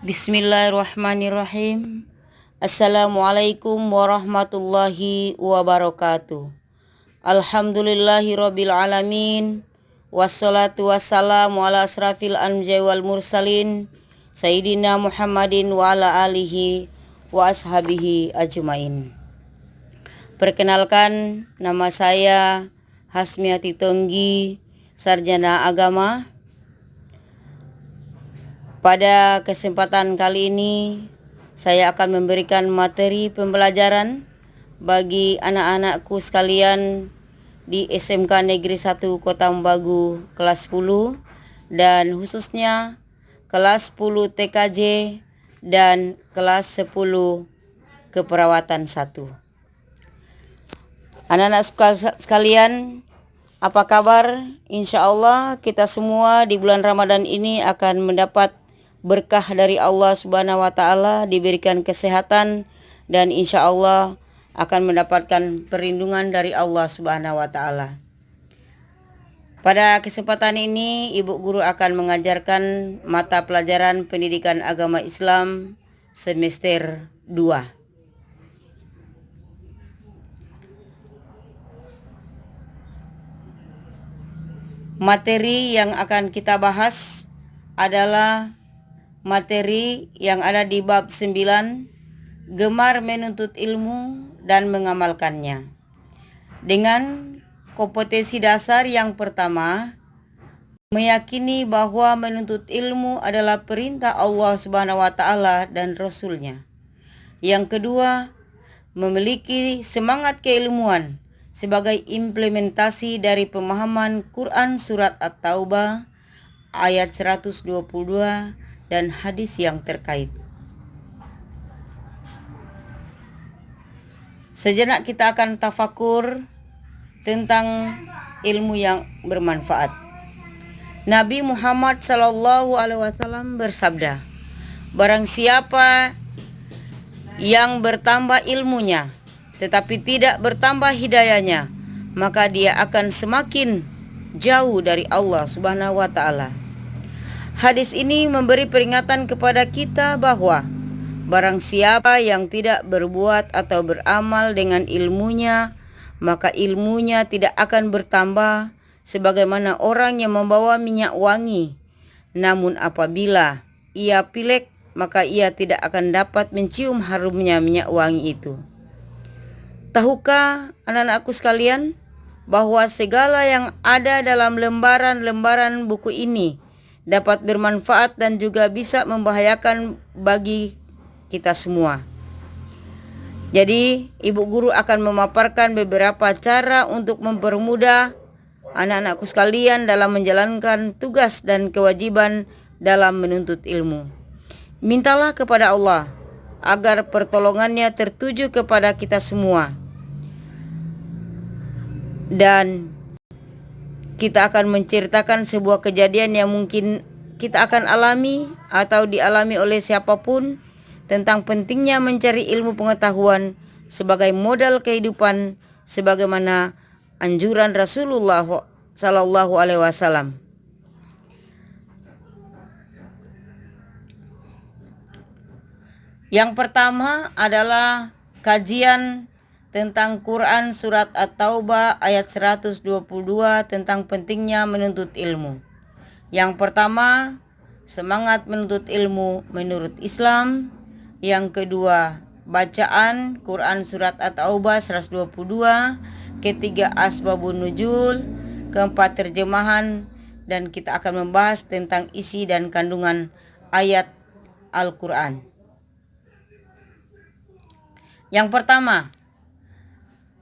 Bismillahirrahmanirrahim. Assalamualaikum warahmatullahi wabarakatuh. Alhamdulillahirabbil alamin. Wassalatu wassalamu ala asrafil anbiya'i wal mursalin Sayyidina Muhammadin wa ala alihi wa ashabihi ajmain. Perkenalkan, nama saya Hasmiati Tonggi, sarjana agama. Pada kesempatan kali ini, saya akan memberikan materi pembelajaran bagi anak-anakku sekalian di SMK Negeri 1 Kota Mbagu kelas 10 dan khususnya kelas 10 TKJ dan kelas 10 keperawatan 1. Anak-anak sekalian, apa kabar? Insya Allah kita semua di bulan Ramadan ini akan mendapat berkah dari Allah Subhanahu wa Ta'ala, diberikan kesehatan, dan insya Allah akan mendapatkan perlindungan dari Allah Subhanahu wa Ta'ala. Pada kesempatan ini, Ibu Guru akan mengajarkan mata pelajaran pendidikan agama Islam semester 2. Materi yang akan kita bahas adalah materi yang ada di bab 9, gemar menuntut ilmu dan mengamalkannya. Dengan kompetensi dasar yang pertama, meyakini bahwa menuntut ilmu adalah perintah Allah Subhanahu wa Ta'ala dan Rasul-Nya. Yang kedua, memiliki semangat keilmuan sebagai implementasi dari pemahaman Quran Surat At-Taubah ayat 122 dan hadis yang terkait. Sejenak kita akan tafakur tentang ilmu yang bermanfaat. Nabi Muhammad SAW bersabda, barang siapa yang bertambah ilmunya tetapi tidak bertambah hidayahnya, maka dia akan semakin jauh dari Allah Subhanahu wa Ta'ala. Hadis ini memberi peringatan kepada kita bahwa barang siapa yang tidak berbuat atau beramal dengan ilmunya, maka ilmunya tidak akan bertambah sebagaimana orang yang membawa minyak wangi. Namun apabila ia pilek, maka ia tidak akan dapat mencium harumnya minyak wangi itu. Tahukah anak-anakku sekalian bahwa segala yang ada dalam lembaran-lembaran buku ini dapat bermanfaat dan juga bisa membahayakan bagi kita semua. Jadi, Ibu Guru akan memaparkan beberapa cara untuk mempermudah anak-anakku sekalian dalam menjalankan tugas dan kewajiban dalam menuntut ilmu. Mintalah kepada Allah agar pertolongannya tertuju kepada kita semua. Dan kita akan menceritakan sebuah kejadian yang mungkin kita akan alami atau dialami oleh siapapun tentang pentingnya mencari ilmu pengetahuan sebagai modal kehidupan sebagaimana anjuran Rasulullah Sallallahu Alaihi Wasallam. Yang pertama adalah kajian tentang Quran Surat At-Taubah ayat 122 tentang pentingnya menuntut ilmu. Yang pertama, semangat menuntut ilmu menurut Islam. Yang kedua, bacaan Quran Surat At-Taubah 122. Ketiga, asbabun nuzul. Keempat, terjemahan. Dan kita akan membahas tentang isi dan kandungan ayat Al-Quran. Yang pertama,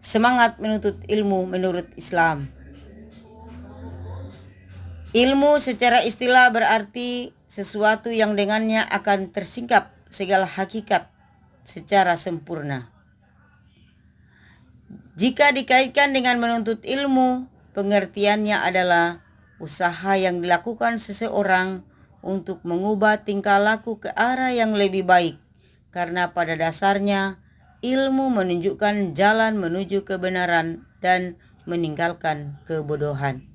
semangat menuntut ilmu menurut Islam. Ilmu secara istilah berarti sesuatu yang dengannya akan tersingkap segala hakikat secara sempurna. Jika dikaitkan dengan menuntut ilmu, pengertiannya adalah usaha yang dilakukan seseorang untuk mengubah tingkah laku ke arah yang lebih baik, karena pada dasarnya ilmu menunjukkan jalan menuju kebenaran dan meninggalkan kebodohan.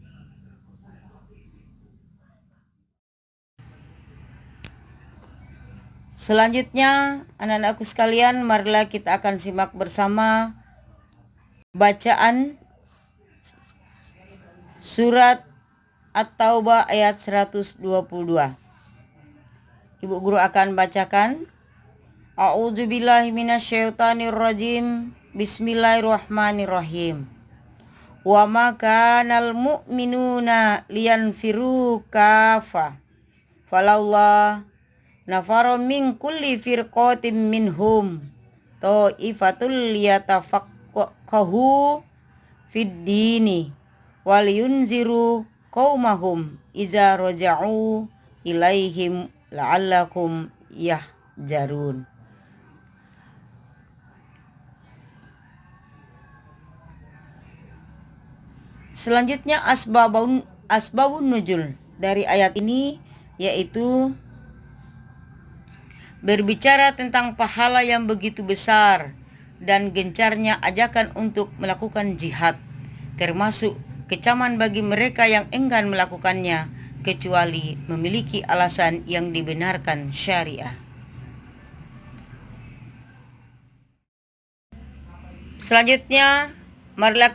Selanjutnya, anak-anakku sekalian, marilah kita akan simak bersama bacaan surat At-Taubah ayat 122. Ibu guru akan bacakan. A'udzubillahi minasyaitonirrajim. Bismillahirrahmanirrahim. Wa ma kanal mu'minuna liyanfiru kafa. Falawla nafaro min kulli firqatin minhum ta'ifatul liyatafaqahu fid dini wal yunziru qaumahum iza raja'u ilaihim la'allakum yahjarun. Selanjutnya asbabun nuzul dari ayat ini yaitu berbicara tentang pahala yang begitu besar dan gencarnya ajakan untuk melakukan jihad, termasuk kecaman bagi mereka yang enggan melakukannya kecuali memiliki alasan yang dibenarkan syariah. Selanjutnya, marilah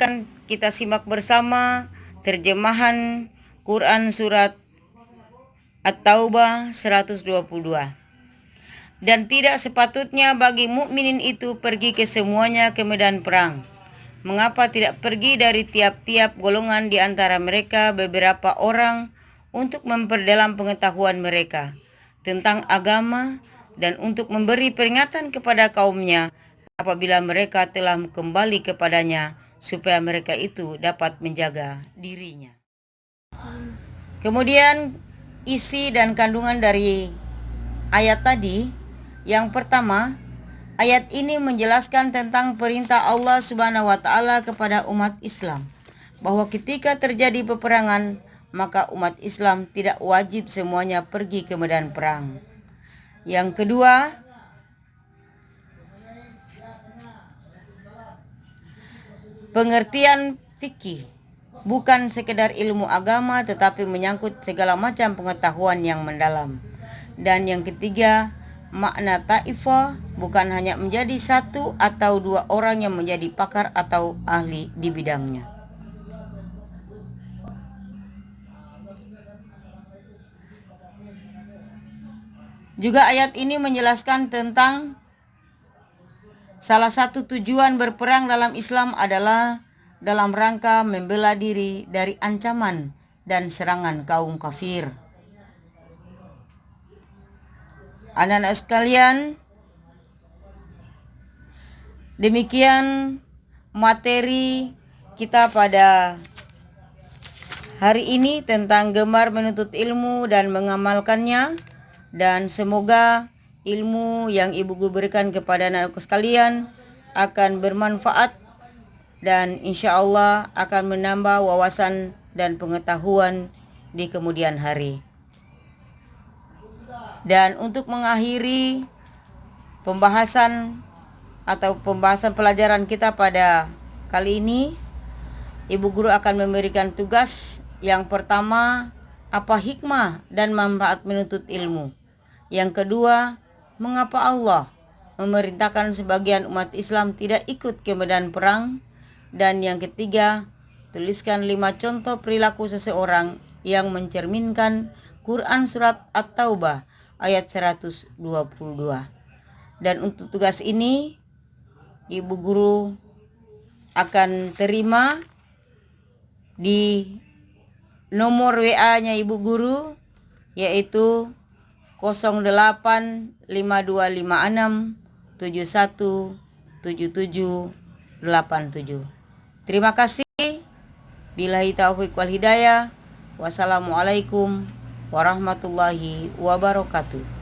kita simak bersama terjemahan Quran surat At-Taubah 122. Dan tidak sepatutnya bagi mukminin itu pergi ke semuanya ke medan perang. Mengapa tidak pergi dari tiap-tiap golongan di antara mereka beberapa orang untuk memperdalam pengetahuan mereka tentang agama dan untuk memberi peringatan kepada kaumnya apabila mereka telah kembali kepadanya supaya mereka itu dapat menjaga dirinya. Kemudian isi dan kandungan dari ayat tadi. Yang pertama, ayat ini menjelaskan tentang perintah Allah Subhanahu wa taala kepada umat Islam bahwa ketika terjadi peperangan, maka umat Islam tidak wajib semuanya pergi ke medan perang. Yang kedua, pengertian fikih bukan sekedar ilmu agama tetapi menyangkut segala macam pengetahuan yang mendalam. Dan yang ketiga, makna ta'ifah bukan hanya menjadi satu atau dua orang yang menjadi pakar atau ahli di bidangnya. Juga ayat ini menjelaskan tentang salah satu tujuan berperang dalam Islam adalah dalam rangka membela diri dari ancaman dan serangan kaum kafir. Anak-anak sekalian, demikian materi kita pada hari ini tentang gemar menuntut ilmu dan mengamalkannya, dan semoga ilmu yang Ibu Guru berikan kepada anak-anakku sekalian akan bermanfaat dan insya Allah akan menambah wawasan dan pengetahuan di kemudian hari. Dan untuk mengakhiri pembahasan pelajaran kita pada kali ini, Ibu Guru akan memberikan tugas yang pertama, apa hikmah dan manfaat menuntut ilmu. Yang kedua, mengapa Allah memerintahkan sebagian umat Islam tidak ikut ke medan perang. Dan yang ketiga, tuliskan 5 contoh perilaku seseorang yang mencerminkan Quran surat At-Taubah ayat 122. Dan untuk tugas ini, Ibu Guru akan terima di nomor WA-nya Ibu Guru, yaitu 085256717787. Terima kasih. Billahi taufiq wal hidayah. Wassalamualaikum warahmatullahi wabarakatuh.